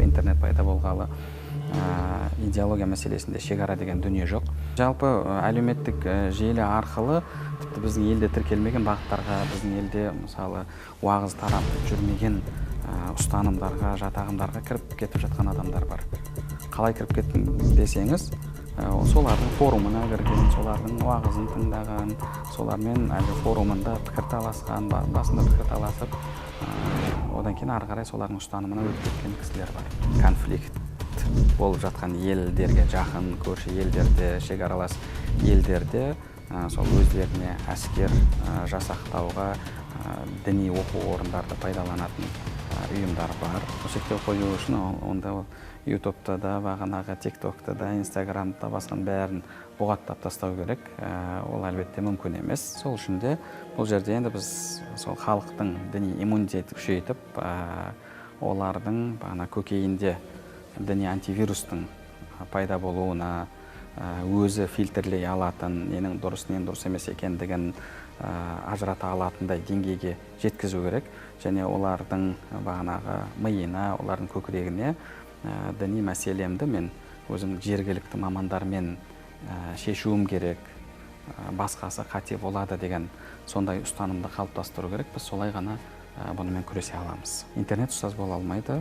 Интернет пайда болғалы идеология мәселесінде шекара деген дүние жоқ. Жалпы әлеуметтік желі арқылы тіпті біздің елде тіркелмеген бағыттарға, біздің елде мысалы уағыз таратып жүрмеген ұстанымдарға, жатағымдарға кіріп кетіп жатқан адамдар бар. Қалай кіріп кеттім десеңіз, солардың форумына кірген, солардың уағызын тыңдаған, солармен әлгі форумында пікір таласқан, басында пікір таласып, одан кейін ары қарай солардың ұстанымына өтіп кеткен кісілер бар. Конфликт болып жатқан елдерге жақын, көрші елдерде, шекаралас елдерде сол өздеріне әскер жасақтауға діни оқу орындарды пайдаланатын ұйымдар бар. Осы жерде қою үшін онда ютубта да, бағанағы тиктокта да, инстаграмда басқан бәрін бұғаттап тастау керек. Ол әлбетте мүмкін емес. Сол үшін де бұл жерде енді біз сол халықтың діни иммунитетін күшейтіп, олардың бағана көкейінде діни антивирустың пайда болуына, өзі фильтрлей алатын, ненің дұрыс, ненің дұрыс емес екендігін ажырата алатындай деңгейге жеткізу керек. Және олардың бағанағы миына, олардың көкірегіне діни мәселемді мен өзім жергілікті мамандармен шешуім керек, басқасы қате болады деген сондай ұстанымды қалыптастыру керек. Біз солай ғана бұнымен күресе аламыз. Интернет ұстаз бола алмайды.